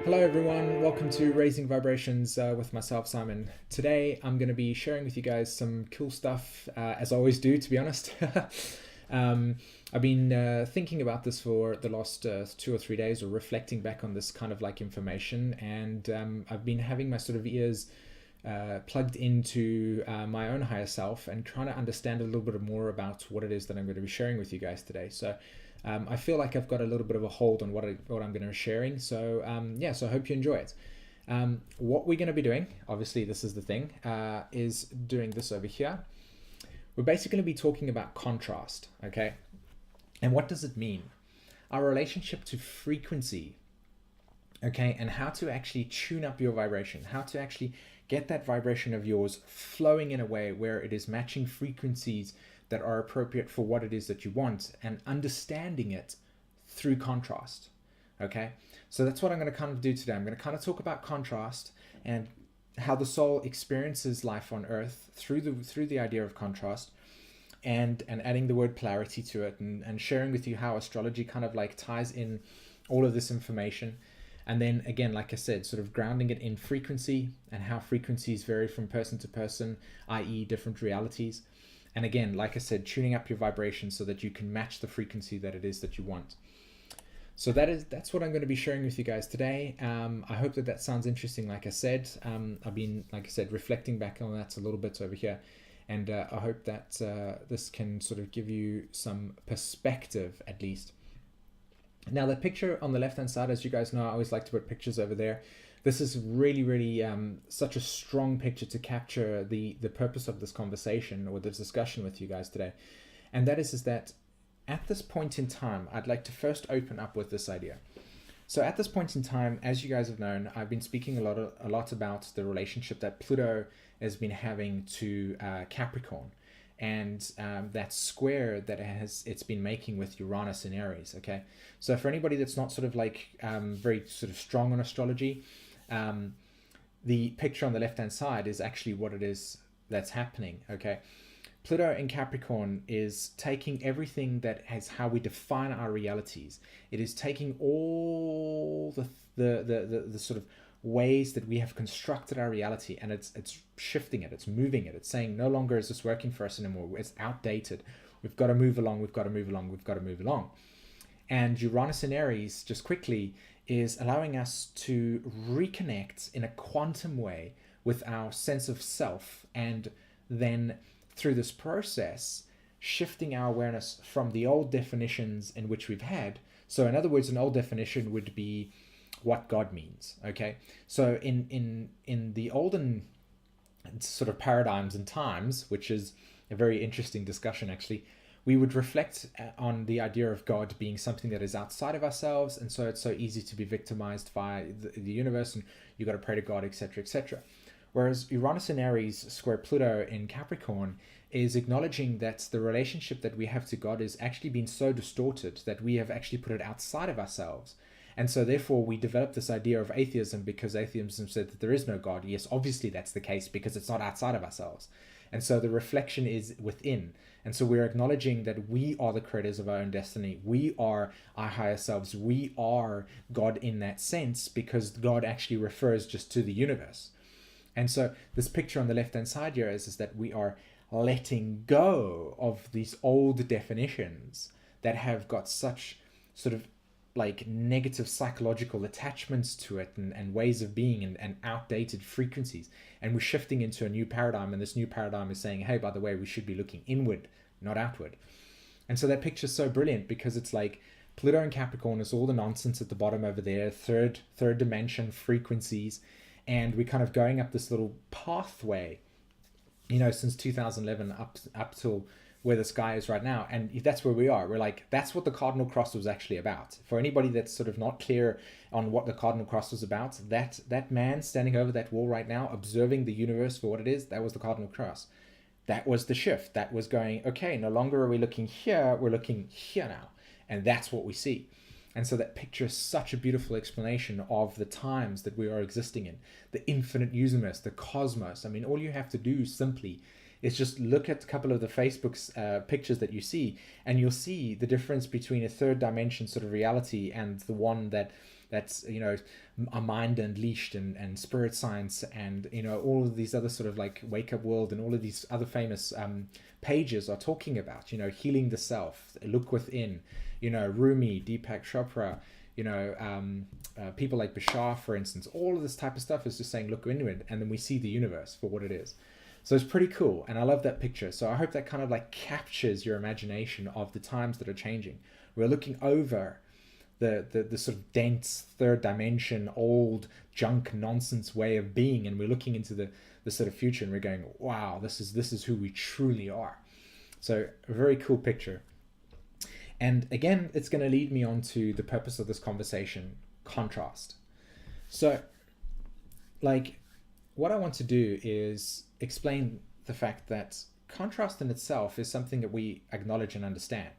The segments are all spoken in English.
Hello everyone, welcome to Raising Vibrations with myself, Simon. Today I'm going to be sharing with you guys some cool stuff, as I always do, to be honest. I've been thinking about this for the last 2 or 3 days, or reflecting back on this kind of like information, and I've been having my sort of ears plugged into my own higher self and trying to understand a little bit more about what it is that I'm going to be sharing with you guys today. So I feel like I've got a little bit of a hold on what I'm going to be sharing. So so I hope you enjoy it. What we're going to be doing, obviously this is the thing, is doing this over here. We're basically going to be talking about contrast, okay? And what does it mean? Our relationship to frequency, okay? And how to actually tune up your vibration, how to actually get that vibration of yours flowing in a way where it is matching frequencies that are appropriate for what it is that you want, and understanding it through contrast. Okay, so that's what I'm going to kind of do today. I'm going to kind of talk about contrast and how the soul experiences life on earth through the idea of contrast, and adding the word polarity to it, and sharing with you how astrology kind of like ties in all of this information. And then again, like I said, sort of grounding it in frequency and how frequencies vary from person to person, i.e. different realities. And again, like I said, tuning up your vibration so that you can match the frequency that it is that you want. So that's what I'm going to be sharing with you guys today. I hope that sounds interesting. Like I said, I've been, like I said, reflecting back on that a little bit over here. And I hope that this can sort of give you some perspective, at least. Now, the picture on the left-hand side, as you guys know, I always like to put pictures over there. This is really such a strong picture to capture the purpose of this conversation or this discussion with you guys today. And that is that at this point in time, I'd like to first open up with this idea. So at this point in time, as you guys have known, I've been speaking a lot about the relationship that Pluto has been having to Capricorn, and that square that it's been making with Uranus in Aries. Okay, so for anybody that's not sort of like very sort of strong on astrology, the picture on the left hand side is actually what it is that's happening. Okay, Pluto in Capricorn is taking everything that has how we define our realities. It is taking all the sort of ways that we have constructed our reality, and it's shifting it, it's moving it, it's saying no longer is this working for us anymore, it's outdated, we've got to move along, we've got to move along, we've got to move along. And Uranus in Aries, just quickly, is allowing us to reconnect in a quantum way with our sense of self, and then through this process shifting our awareness from the old definitions in which we've had. So in other words, an old definition would be what God means. Okay, so in the olden sort of paradigms and times, which is a very interesting discussion actually, we would reflect on the idea of God being something that is outside of ourselves, and so it's so easy to be victimized by the universe, and you got to pray to God, etc., etc. Whereas Uranus in Aries square Pluto in Capricorn is acknowledging that the relationship that we have to God is actually been so distorted that we have actually put it outside of ourselves. And so therefore we developed this idea of atheism, because atheism said that there is no God. Yes, obviously that's the case because it's not outside of ourselves. And so the reflection is within. And so we're acknowledging that we are the creators of our own destiny. We are our higher selves. We are God in that sense, because God actually refers just to the universe. And so this picture on the left-hand side here is that we are letting go of these old definitions that have got such sort of like negative psychological attachments to it, and ways of being, and outdated frequencies. And we're shifting into a new paradigm, and this new paradigm is saying, hey, by the way, we should be looking inward, not outward. And so that picture is so brilliant, because it's like Pluto and Capricorn is all the nonsense at the bottom over there, third dimension frequencies, and we're kind of going up this little pathway, you know, since 2011 up till where the sky is right now. And that's where we are. We're like, that's what the Cardinal Cross was actually about. For anybody that's sort of not clear on what the Cardinal Cross was about, that man standing over that wall right now, observing the universe for what it is, that was the Cardinal Cross. That was the shift. That was going, okay, no longer are we looking here, we're looking here now. And that's what we see. And so that picture is such a beautiful explanation of the times that we are existing in, the infinite universe, the cosmos. I mean, all you have to do simply is just look at a couple of the Facebook's pictures that you see, and you'll see the difference between a third dimension sort of reality and the one that That's, you know, a mind unleashed and spirit science, and, you know, all of these other sort of like wake up world and all of these other famous pages are talking about, you know, healing the self, look within, you know, Rumi, Deepak Chopra, you know, people like Bashar, for instance. All of this type of stuff is just saying look inward, and then we see the universe for what it is. So it's pretty cool, and I love that picture. So I hope that kind of like captures your imagination of the times that are changing. We're looking over the sort of dense third dimension, old junk nonsense way of being, and we're looking into the sort of future, and we're going, wow, this is who we truly are. So a very cool picture. And again, it's going to lead me on to the purpose of this conversation, contrast. So like, what I want to do is explain the fact that contrast in itself is something that we acknowledge and understand.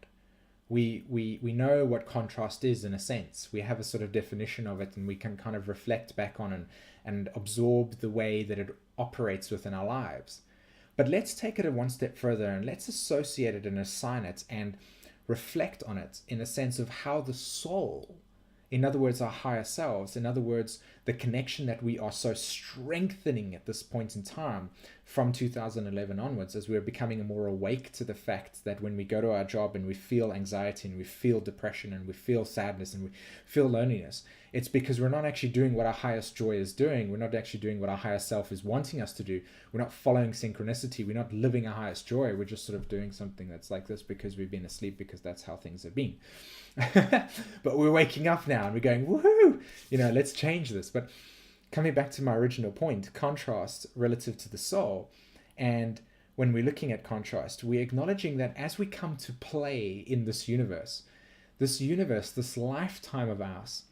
We know what contrast is in a sense. We have a sort of definition of it, and we can kind of reflect back on and absorb the way that it operates within our lives. But let's take it a one step further, and let's associate it and assign it and reflect on it in a sense of how the soul, in other words, our higher selves, in other words, the connection that we are so strengthening at this point in time from 2011 onwards, as we're becoming more awake to the fact that when we go to our job and we feel anxiety and we feel depression and we feel sadness and we feel loneliness, it's because we're not actually doing what our highest joy is doing. We're not actually doing what our higher self is wanting us to do. We're not following synchronicity. We're not living our highest joy. We're just sort of doing something that's like this because we've been asleep, because that's how things have been. But we're waking up now and we're going, woohoo, you know, let's change this. But coming back to my original point, contrast relative to the soul, and when we're looking at contrast, we're acknowledging that as we come to play in this universe, this lifetime of ours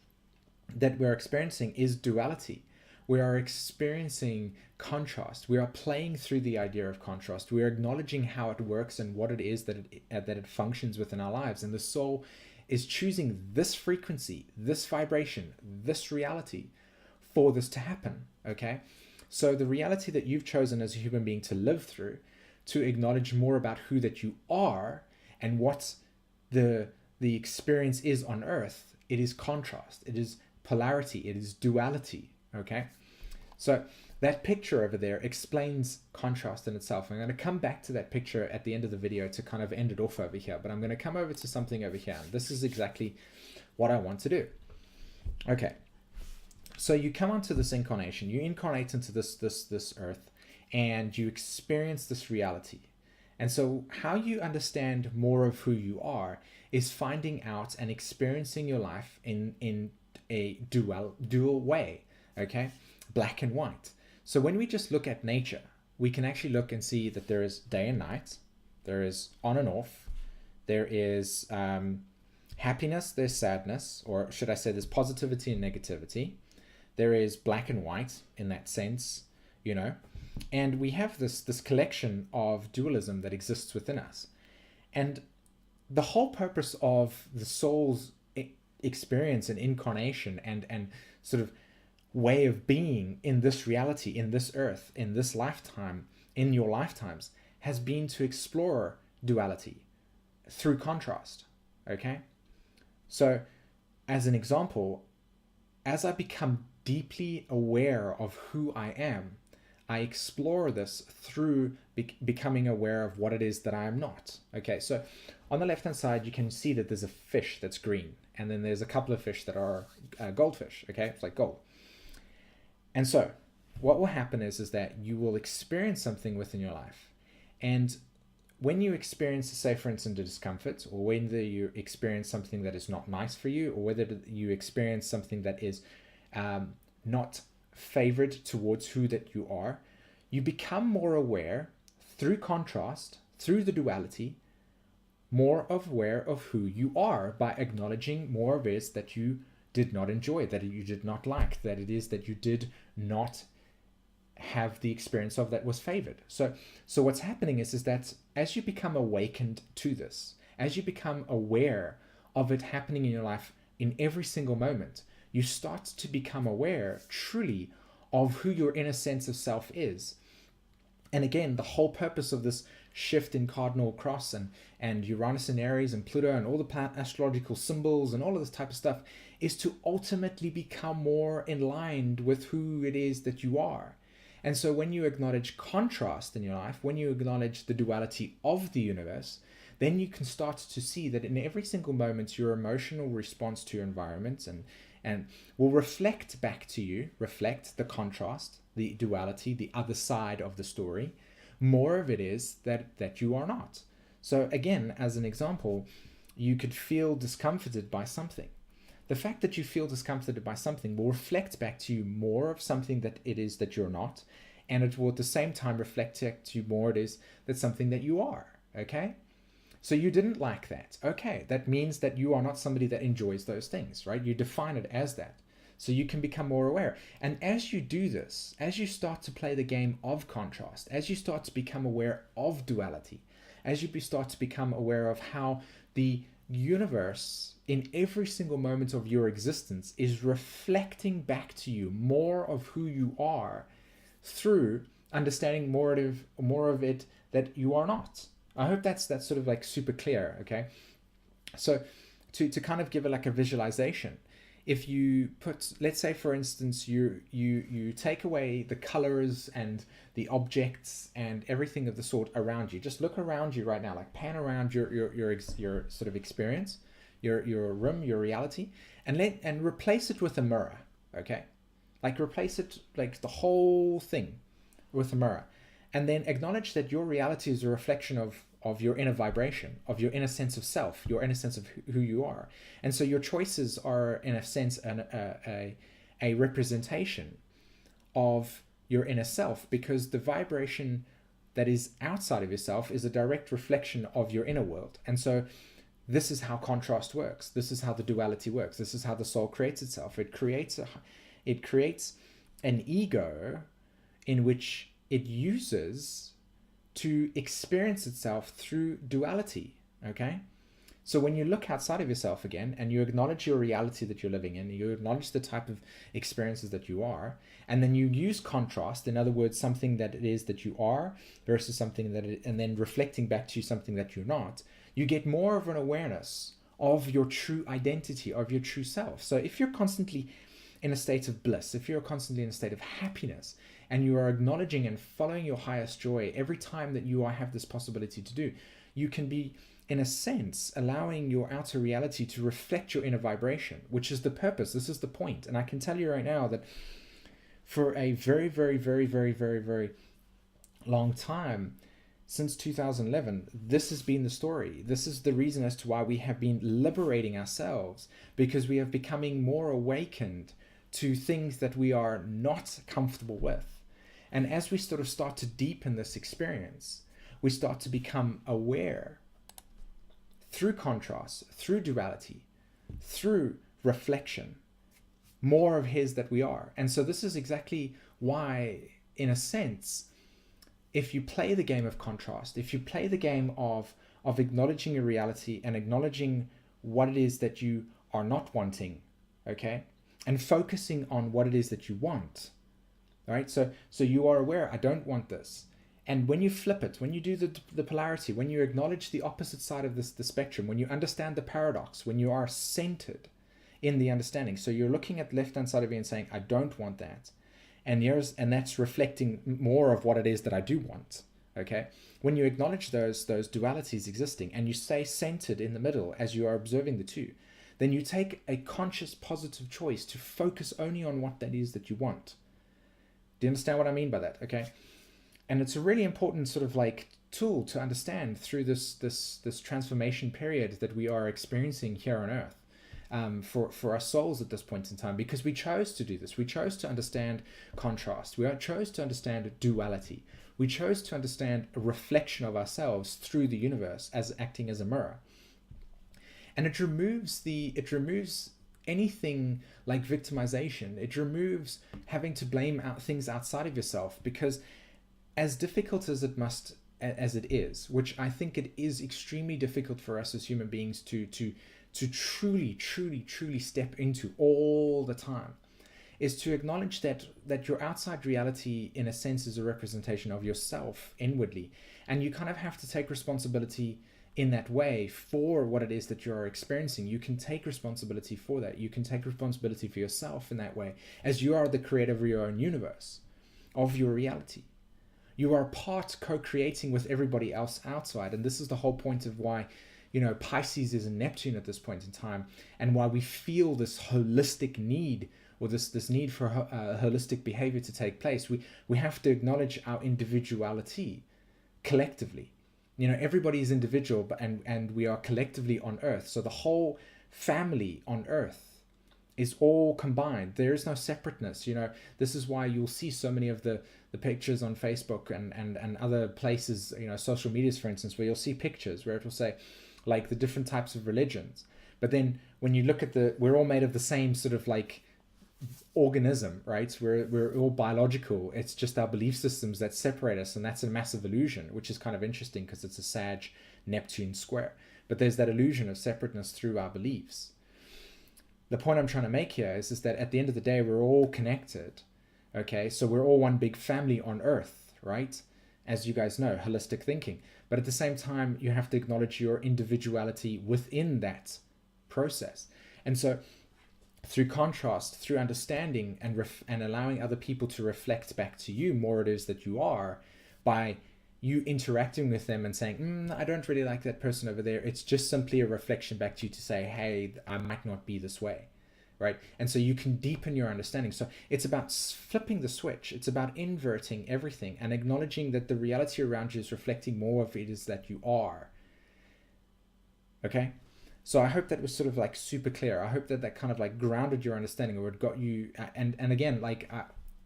that we're experiencing is duality. We are experiencing contrast. We are playing through the idea of contrast. We are acknowledging how it works and what it is that it functions within our lives. And the soul is choosing this frequency, this vibration, this reality for this to happen, okay? So the reality that you've chosen as a human being to live through, to acknowledge more about who that you are and what the experience is on earth, it is contrast, it is polarity, it is duality, okay? So that picture over there explains contrast in itself. I'm going to come back to that picture at the end of the video to kind of end it off over here, but I'm going to come over to something over here, and this is exactly what I want to do. Okay, so you come onto this incarnation, you incarnate into this earth, and you experience this reality. And so how you understand more of who you are is finding out and experiencing your life in a dual way, okay? Black and white. So when we just look at nature, we can actually look and see that there is day and night, there is on and off, there is happiness, there's sadness, or should I say there's positivity and negativity. There is black and white in that sense, you know, and we have this collection of dualism that exists within us. And the whole purpose of the soul's experience and incarnation and sort of way of being in this reality, in this earth, in this lifetime, in your lifetimes, has been to explore duality through contrast, okay? So as an example, as I become deeply aware of who I am, I explore this through becoming aware of what it is that I am not. Okay, so on the left-hand side, you can see that there's a fish that's green, and then there's a couple of fish that are goldfish, okay? It's like gold. And so what will happen is that you will experience something within your life. And when you experience, say, for instance, a discomfort, or whether you experience something that is not nice for you, or whether you experience something that is not favored towards who that you are, you become more aware through contrast, through the duality, more aware of who you are by acknowledging more of it that you did not enjoy, that you did not like, that it is that you did not have the experience of that was favored. So what's happening is that as you become awakened to this, as you become aware of it happening in your life in every single moment, you start to become aware truly of who your inner sense of self is. And again, the whole purpose of this shift in cardinal cross and Uranus in Aries and Pluto and all the astrological symbols and all of this type of stuff is to ultimately become more in line with who it is that you are. And so when you acknowledge contrast in your life, when you acknowledge the duality of the universe, then you can start to see that in every single moment, your emotional response to your environment and will reflect back to you, reflect the contrast, the duality, the other side of the story. More of it is that you are not. So again, as an example, you could feel discomforted by something. The fact that you feel discomforted by something will reflect back to you more of something that it is that you're not, and it will at the same time reflect back to you more it is that something that you are, okay? So you didn't like that. Okay, that means that you are not somebody that enjoys those things, right? You define it as that. So you can become more aware. And as you do this, as you start to play the game of contrast, as you start to become aware of duality, as you start to become aware of how the universe in every single moment of your existence is reflecting back to you more of who you are through understanding more of it that you are not. I hope that's sort of like super clear, okay? So to kind of give it like a visualization, if you put, let's say for instance, you take away the colors and the objects and everything of the sort around you. Just look around you right now, like pan around your sort of experience, your room, your reality, and replace it with a mirror, okay? Like replace it, like the whole thing with a mirror. And then acknowledge that your reality is a reflection of your inner vibration, of your inner sense of self, your inner sense of who you are. And so your choices are, in a sense, a representation of your inner self, because the vibration that is outside of yourself is a direct reflection of your inner world. And so this is how contrast works. This is how the duality works. This is how the soul creates itself. It creates an ego in which it uses to experience itself through duality, okay? So when you look outside of yourself again and you acknowledge your reality that you're living in, you acknowledge the type of experiences that you are, and then you use contrast, in other words, something that it is that you are versus something that it, and then reflecting back to you something that you're not, you get more of an awareness of your true identity, of your true self. So if you're constantly in a state of bliss, if you're constantly in a state of happiness, and you are acknowledging and following your highest joy every time that you have this possibility to do, you can be, in a sense, allowing your outer reality to reflect your inner vibration, which is the purpose. This is the point. And I can tell you right now that for a very, very, very, very, very, very long time, since 2011, this has been the story. This is the reason as to why we have been liberating ourselves, because we are becoming more awakened to things that we are not comfortable with. And as we sort of start to deepen this experience, we start to become aware through contrast, through duality, through reflection, more of his that we are. And so this is exactly why, in a sense, if you play the game of contrast, if you play the game of acknowledging your reality and acknowledging what it is that you are not wanting, okay, and focusing on what it is that you want, right? So you are aware, I don't want this. And when you flip it, when you do the polarity, when you acknowledge the opposite side of the spectrum, when you understand the paradox, when you are centered in the understanding, so you're looking at the left-hand side of you and saying, I don't want that. And that's reflecting more of what it is that I do want, okay? When you acknowledge those dualities existing and you stay centered in the middle as you are observing the two, then you take a conscious positive choice to focus only on what that is that you want. Do you understand what I mean by that? Okay. And it's a really important sort of like tool to understand through this transformation period that we are experiencing here on Earth, for our souls at this point in time, because we chose to do this. We chose to understand contrast. We chose to understand duality. We chose to understand a reflection of ourselves through the universe as acting as a mirror. And it removes anything like victimization. It removes having to blame out things outside of yourself, because as difficult as it is, which I think it is extremely difficult for us as human beings to truly step into all the time, is to acknowledge that your outside reality in a sense is a representation of yourself inwardly, and you kind of have to take responsibility in that way for what it is that you're experiencing. You can take responsibility for that. You can take responsibility for yourself in that way, as you are the creator of your own universe, of your reality. You are part co-creating with everybody else outside, and this is the whole point of why, you know, Pisces is in Neptune at this point in time, and why we feel this holistic need, or this need for holistic behavior to take place. We have to acknowledge our individuality collectively. You know, everybody is individual, but and we are collectively on Earth. So the whole family on Earth is all combined. There is no separateness. You know, this is why you'll see so many of the pictures on Facebook and other places, you know, social medias, for instance, where you'll see pictures where it will say like the different types of religions. But then when you look at we're all made of the same sort of like organism, right? We're all biological. It's just our belief systems that separate us, and that's a massive illusion, which is kind of interesting because it's a Sag Neptune square. But there's that illusion of separateness through our beliefs. The point I'm trying to make here is that at the end of the day, we're all connected. Okay, so we're all one big family on Earth, right? As you guys know, holistic thinking. But at the same time, you have to acknowledge your individuality within that process. And so through contrast, through understanding and allowing other people to reflect back to you more it is that you are, by you interacting with them and saying, I don't really like that person over there. It's just simply a reflection back to you to say, hey, I might not be this way. Right? And so you can deepen your understanding. So it's about flipping the switch. It's about inverting everything and acknowledging that the reality around you is reflecting more of it is that you are. Okay? So I hope that was sort of like super clear. I hope that that kind of like grounded your understanding, or it got you. And again, like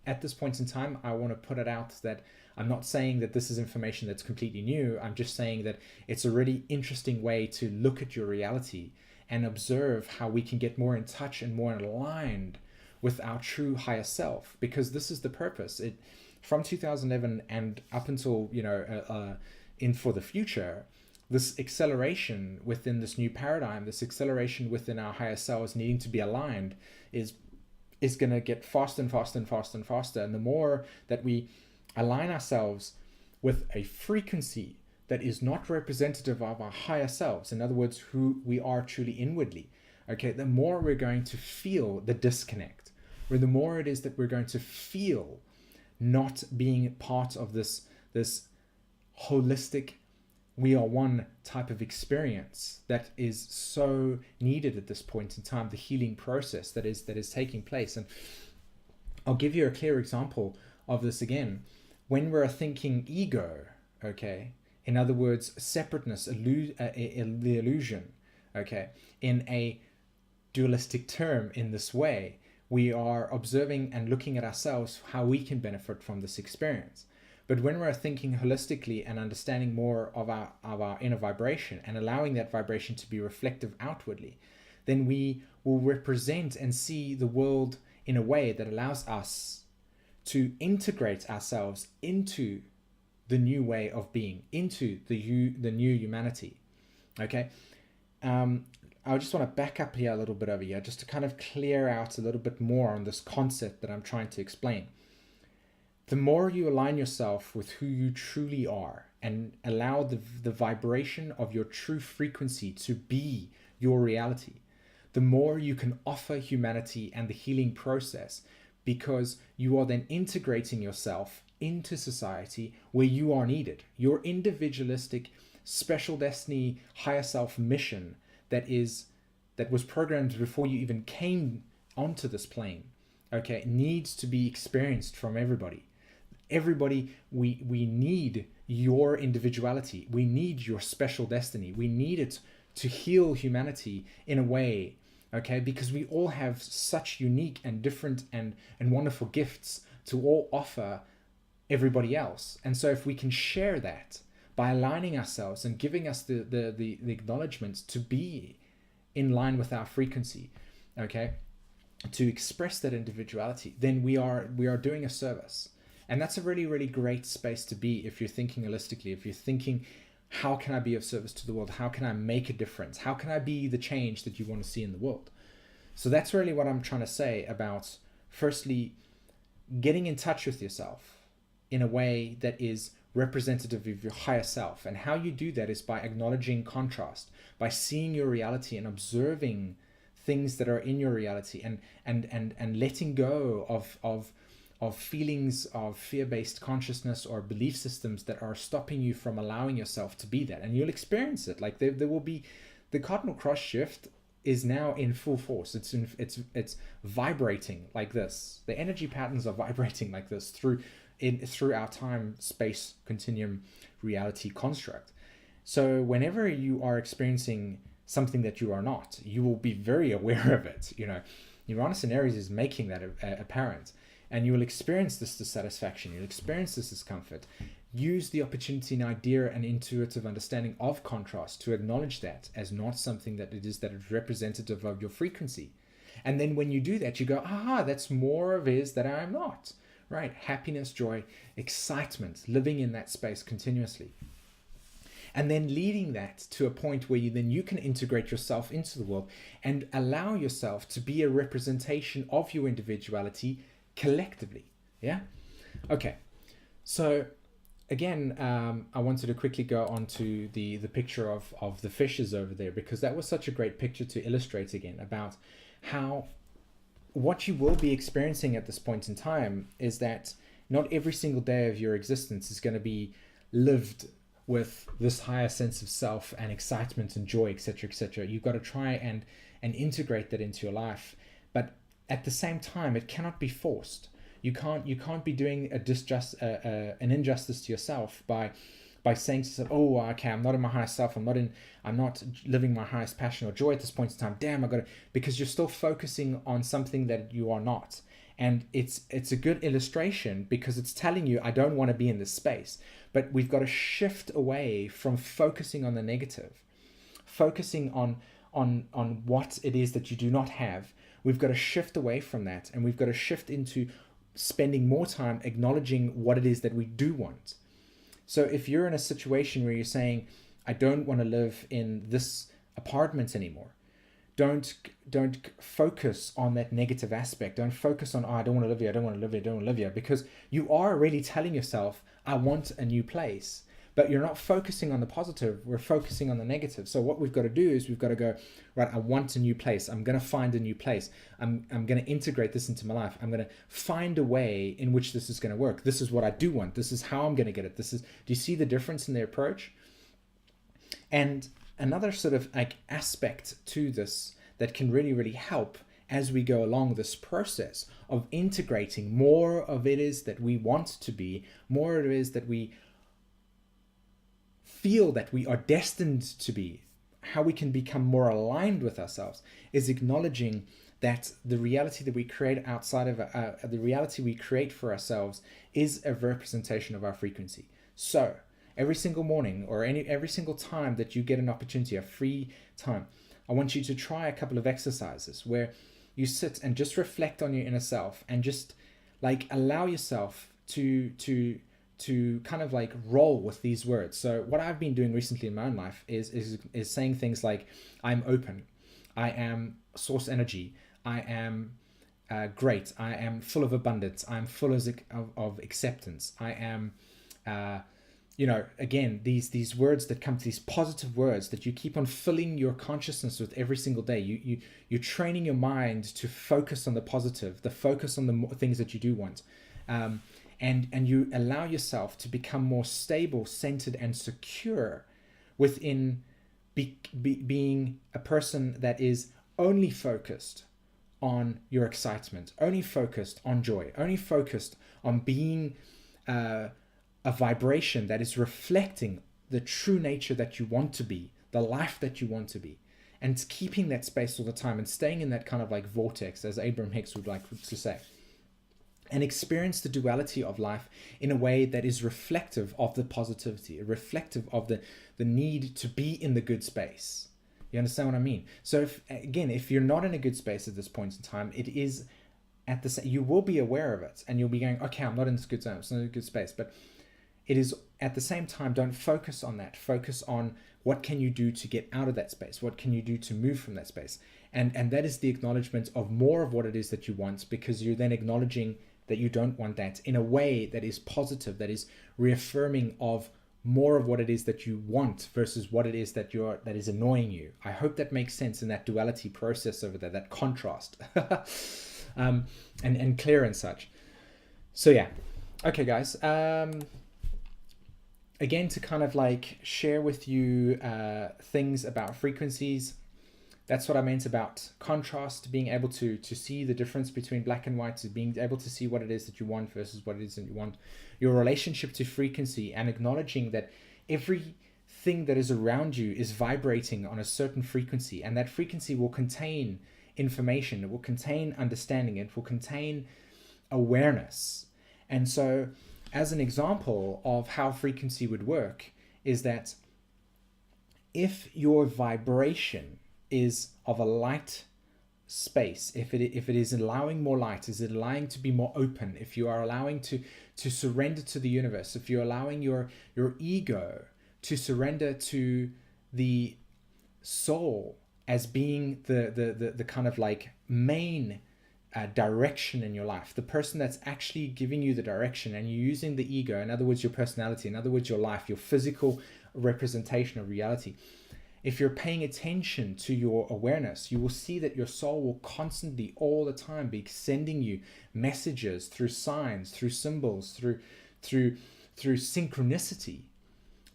at this point in time, I want to put it out that I'm not saying that this is information that's completely new. I'm just saying that it's a really interesting way to look at your reality and observe how we can get more in touch and more aligned with our true higher self, because this is the purpose. From 2011 and up until, you know, in for the future, this acceleration within this new paradigm, this acceleration within our higher selves needing to be aligned is going to get faster and faster and faster and faster. And the more that we align ourselves with a frequency that is not representative of our higher selves, in other words, who we are truly inwardly, okay, the more we're going to feel the disconnect, or the more it is that we're going to feel not being part of this holistic, we are one type of experience that is so needed at this point in time, the healing process that is taking place. And I'll give you a clear example of this again. When we're thinking ego, okay, in other words, separateness, the illusion, okay, in a dualistic term in this way, we are observing and looking at ourselves, how we can benefit from this experience. But when we're thinking holistically and understanding more of our inner vibration and allowing that vibration to be reflective outwardly, then we will represent and see the world in a way that allows us to integrate ourselves into the new way of being, into the new humanity. Okay, I just want to back up here a little bit over here, just to kind of clear out a little bit more on this concept that I'm trying to explain. The more you align yourself with who you truly are and allow the vibration of your true frequency to be your reality, the more you can offer humanity and the healing process, because you are then integrating yourself into society where you are needed. Your individualistic, special destiny, higher self mission that was programmed before you even came onto this plane, okay, needs to be experienced from everybody. Everybody, we need your individuality. We need your special destiny. We need it to heal humanity in a way, okay, because we all have such unique and different and wonderful gifts to all offer everybody else. And so if we can share that by aligning ourselves and giving us the acknowledgements to be in line with our frequency, okay, to express that individuality, then we are doing a service. And that's a really, really great space to be if you're thinking holistically, if you're thinking, how can I be of service to the world? How can I make a difference? How can I be the change that you want to see in the world? So that's really what I'm trying to say about firstly, getting in touch with yourself in a way that is representative of your higher self. And how you do that is by acknowledging contrast, by seeing your reality and observing things that are in your reality, and letting go of feelings of fear-based consciousness or belief systems that are stopping you from allowing yourself to be that. And you'll experience it. Like there will be, the cardinal cross shift is now in full force. It's vibrating like this. The energy patterns are vibrating like this through our time space continuum reality construct. So whenever you are experiencing something that you are not, you will be very aware of it. Uranus in Aries is making that apparent, and you will experience this dissatisfaction, you'll experience this discomfort. Use the opportunity and idea and intuitive understanding of contrast to acknowledge that as not something that is representative of your frequency. And then when you do that, you go, aha, that's more of is that I am not, right? Happiness, joy, excitement, living in that space continuously. And then leading that to a point where you can integrate yourself into the world and allow yourself to be a representation of your individuality collectively. Yeah? Okay. So again, I wanted to quickly go on to the picture of the fishes over there, because that was such a great picture to illustrate again about how what you will be experiencing at this point in time is that not every single day of your existence is going to be lived with this higher sense of self and excitement and joy, etc., etc. You've got to try and integrate that into your life, but at the same time, it cannot be forced. You can't be doing an injustice to yourself by saying to yourself, oh, okay, I'm not in my highest self, I'm not living my highest passion or joy at this point in time. Damn, I got to, because you're still focusing on something that you are not. And it's a good illustration because it's telling you, I don't want to be in this space. But we've got to shift away from focusing on the negative, focusing on what it is that you do not have. We've got to shift away from that, and we've got to shift into spending more time acknowledging what it is that we do want. So if you're in a situation where you're saying, I don't want to live in this apartment anymore, don't focus on that negative aspect. Don't focus on, oh, I don't want to live here, I don't want to live here, I don't want to live here, because you are really telling yourself, I want a new place. But you're not focusing on the positive, we're focusing on the negative. So what we've got to do is we've got to go, right, I want a new place. I'm going to find a new place. I'm going to integrate this into my life. I'm going to find a way in which this is going to work. This is what I do want. This is how I'm going to get it. Do you see the difference in the approach? And another sort of like aspect to this that can really, really help as we go along this process of integrating more of it is that we want to be, more of it is that we feel that we are destined to be, how we can become more aligned with ourselves, is acknowledging that the reality that we create outside of the reality we create for ourselves is a representation of our frequency. So every single morning or every single time that you get an opportunity, a free time, I want you to try a couple of exercises where you sit and just reflect on your inner self and just like allow yourself to kind of like roll with these words. So what I've been doing recently in my own life is saying things like, I'm open, I am source energy, I am great, I am full of abundance, I'm full of acceptance, I am, again, these words that come to these positive words that you keep on filling your consciousness with every single day. You're training your mind to focus on the positive, the focus on the things that you do want. And you allow yourself to become more stable, centered, and secure within being a person that is only focused on your excitement, only focused on joy, only focused on being a vibration that is reflecting the true nature that you want to be, the life that you want to be, and keeping that space all the time and staying in that kind of like vortex, as Abraham Hicks would like to say. And experience the duality of life in a way that is reflective of the positivity, reflective of the need to be in the good space. You understand what I mean? So if you're not in a good space at this point in time, it is you will be aware of it and you'll be going, okay, I'm not in this good zone, it's not in a good space. But it is at the same time, don't focus on that. Focus on what can you do to get out of that space? What can you do to move from that space? And that is the acknowledgement of more of what it is that you want, because you're then acknowledging that you don't want that in a way that is positive, that is reaffirming of more of what it is that you want versus what it is that is annoying you. I hope that makes sense in that duality process over there, that contrast, and clear and such. So yeah, okay guys, again, to kind of like share with you things about frequencies. That's what I meant about contrast, being able to see the difference between black and white, being able to see what it is that you want versus what it is that you want, your relationship to frequency, and acknowledging that everything that is around you is vibrating on a certain frequency, and that frequency will contain information, it will contain understanding, it will contain awareness. And so, as an example of how frequency would work, is that if your vibration is of a light space, if it is allowing more light, is it allowing to be more open, if you are allowing to surrender to the universe, if you're allowing your ego to surrender to the soul as being the kind of like main direction in your life, the person that's actually giving you the direction, and you're using the ego, in other words your personality, in other words your life, your physical representation of reality. If you're paying attention to your awareness, you will see that your soul will constantly, all the time, be sending you messages through signs, through symbols, through synchronicity,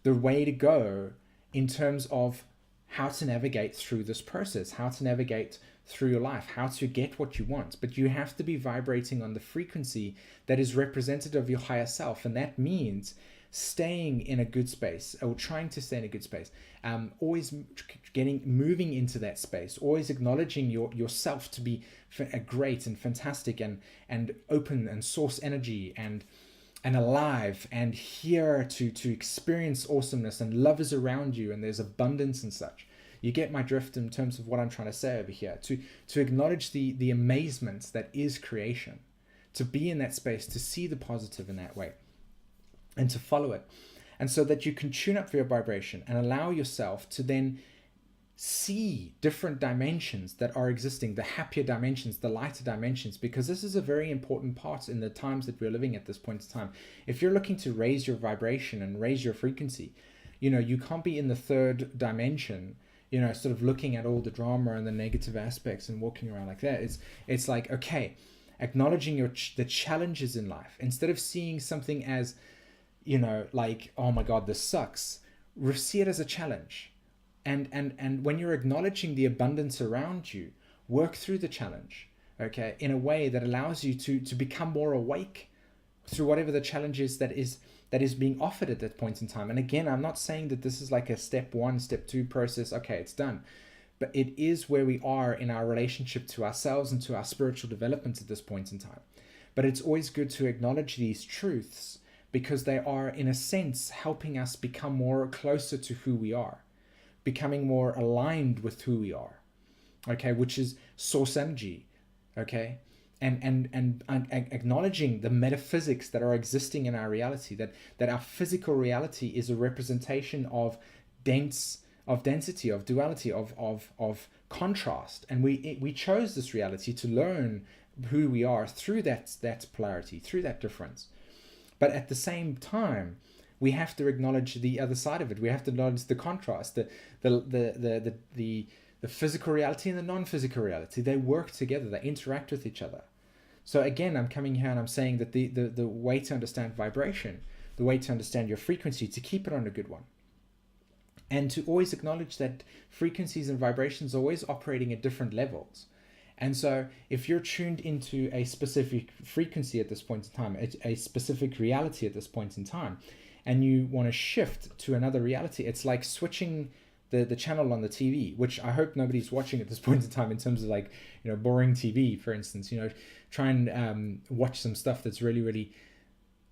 the way to go in terms of how to navigate through this process, how to navigate through your life, how to get what you want. But you have to be vibrating on the frequency that is representative of your higher self, and that means staying in a good space, or trying to stay in a good space, always moving into that space, always acknowledging yourself to be great and fantastic and open and source energy and alive and here to experience awesomeness, and love is around you and there's abundance and such. You get my drift in terms of what I'm trying to say over here, to acknowledge the amazement that is creation, to be in that space, to see the positive in that way, and to follow it. And so that you can tune up for your vibration and allow yourself to then see different dimensions that are existing, the happier dimensions, the lighter dimensions, because this is a very important part in the times that we're living at this point in time. If you're looking to raise your vibration and raise your frequency, you can't be in the third dimension, sort of looking at all the drama and the negative aspects and walking around like that. It's like, okay, acknowledging the challenges in life, instead of seeing something as, like, oh my God, this sucks, see it as a challenge. And when you're acknowledging the abundance around you, work through the challenge, okay, in a way that allows you to become more awake through whatever the challenge is that is being offered at that point in time. And again, I'm not saying that this is like a step 1, step 2 process, okay, it's done. But it is where we are in our relationship to ourselves and to our spiritual development at this point in time. But it's always good to acknowledge these truths, because they are, in a sense, helping us become more closer to who we are, becoming more aligned with who we are, okay, which is source energy, okay, and acknowledging the metaphysics that are existing in our reality, that our physical reality is a representation of density, of duality, of contrast, and we chose this reality to learn who we are through that polarity, through that difference. But at the same time, we have to acknowledge the other side of it. We have to acknowledge the contrast, the physical reality and the non-physical reality. They work together. They interact with each other. So again, I'm coming here and I'm saying that the way to understand vibration, the way to understand your frequency, to keep it on a good one, and to always acknowledge that frequencies and vibrations are always operating at different levels. And so if you're tuned into a specific frequency at this point in time, a specific reality at this point in time, and you want to shift to another reality, it's like switching the channel on the TV, which I hope nobody's watching at this point in time, in terms of like, boring TV, for instance. Try and watch some stuff that's really, really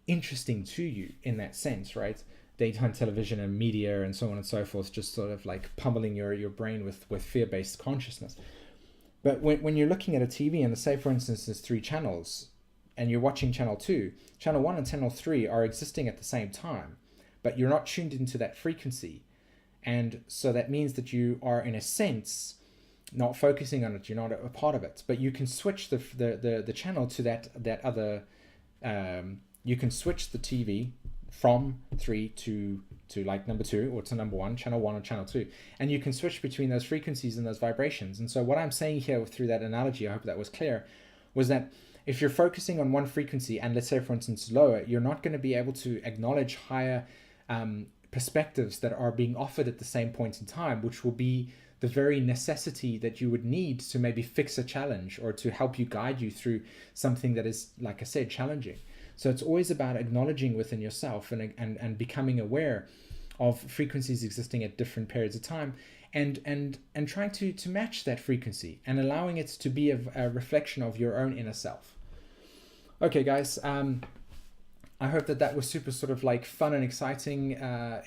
interesting to you in that sense, right? Daytime television and media and so on and so forth, just sort of like pummeling your brain with fear-based consciousness. But when you're looking at a TV, and say, for instance, there's 3 channels, and you're watching channel 2, channel 1 and channel 3 are existing at the same time, but you're not tuned into that frequency. And so that means that you are, in a sense, not focusing on it, you're not a part of it. But you can switch the channel to that other. You can switch the TV from 3 to like number 2, or to number 1, channel 1 or channel 2, and you can switch between those frequencies and those vibrations. And so what I'm saying here through that analogy, I hope that was clear, was that if you're focusing on one frequency, and let's say for instance lower, you're not going to be able to acknowledge higher perspectives that are being offered at the same point in time, which will be the very necessity that you would need to maybe fix a challenge, or to help you guide you through something that is, like I said, challenging. So it's always about acknowledging within yourself and becoming aware of frequencies existing at different periods of time, and trying to match that frequency and allowing it to be a reflection of your own inner self. Okay, guys, I hope that was super sort of like fun and exciting.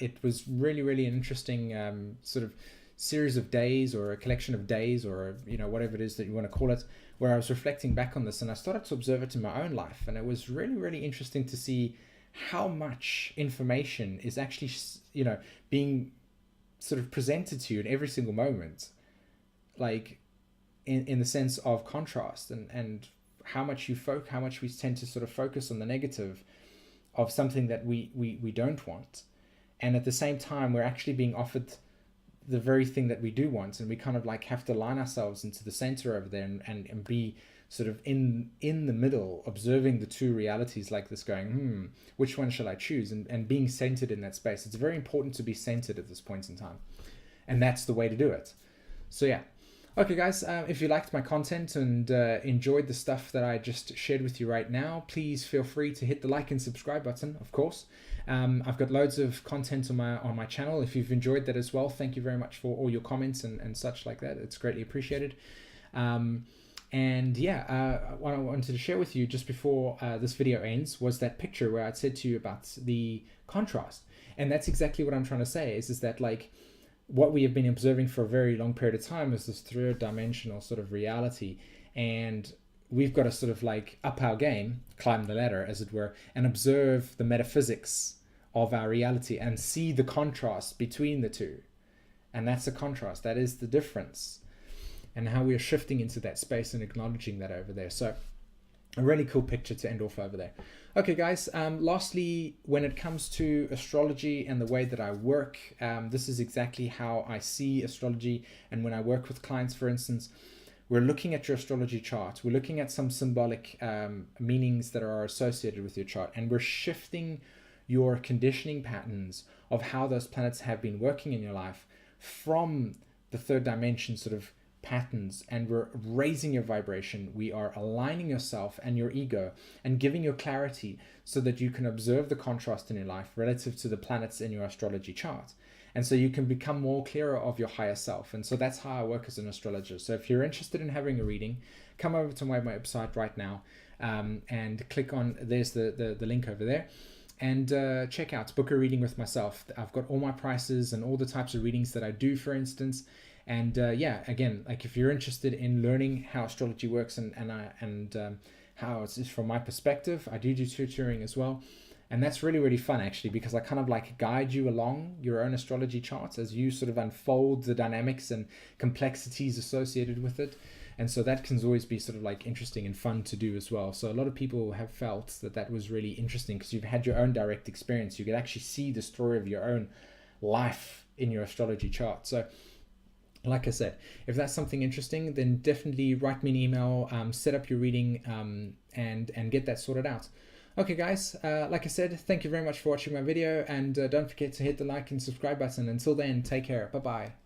It was really an interesting sort of series of days, or a collection of days, or whatever it is that you want to call it, where I was reflecting back on this, and I started to observe it in my own life, and it was really interesting to see how much information is actually being sort of presented to you in every single moment, like in the sense of contrast, and how much we tend to sort of focus on the negative of something that we don't want, and at the same time we're actually being offered the very thing that we do want, and we kind of like have to line ourselves into the center over there and be sort of in the middle, observing the two realities like this, going, which one shall I choose, and being centered in that space. It's very important to be centered at this point in time, and that's the way to do it. So yeah. Okay, guys, if you liked my content and enjoyed the stuff that I just shared with you right now, please feel free to hit the like and subscribe button, of course. I've got loads of content on my channel. If you've enjoyed that as well, thank you very much for all your comments and such like that. It's greatly appreciated. And yeah, what I wanted to share with you just before this video ends was that picture where I said to you about the contrast. And that's exactly what I'm trying to say, is that like, what we have been observing for a very long period of time is this third dimensional sort of reality, and we've got to sort of like up our game, climb the ladder as it were, and observe the metaphysics of our reality and see the contrast between the two. And that's the contrast, that is the difference, and how we are shifting into that space and acknowledging that over there. So a really cool picture to end off over there. Okay, guys, lastly, when it comes to astrology and the way that I work, this is exactly how I see astrology. And when I work with clients, for instance, we're looking at your astrology chart. We're looking at some symbolic meanings that are associated with your chart, and we're shifting your conditioning patterns of how those planets have been working in your life from the third dimension sort of patterns, and we're raising your vibration. We are aligning yourself and your ego and giving you clarity so that you can observe the contrast in your life relative to the planets in your astrology chart, and so you can become more clearer of your higher self. And so that's how I work as an astrologer. So if you're interested in having a reading, come over to my website right now, and click on, there's the link over there, and check out, book a reading with myself. I've got all my prices and all the types of readings that I do, for instance. And yeah, again, like if you're interested in learning how astrology works and how it is from my perspective, I do tutoring as well. And that's really fun, actually, because I kind of like guide you along your own astrology charts as you sort of unfold the dynamics and complexities associated with it. And so that can always be sort of like interesting and fun to do as well. So a lot of people have felt that was really interesting because you've had your own direct experience. You could actually see the story of your own life in your astrology chart. So like I said, if that's something interesting, then definitely write me an email, set up your reading, and get that sorted out. Okay, guys, like I said, thank you very much for watching my video, and don't forget to hit the like and subscribe button. Until then, take care. Bye-bye.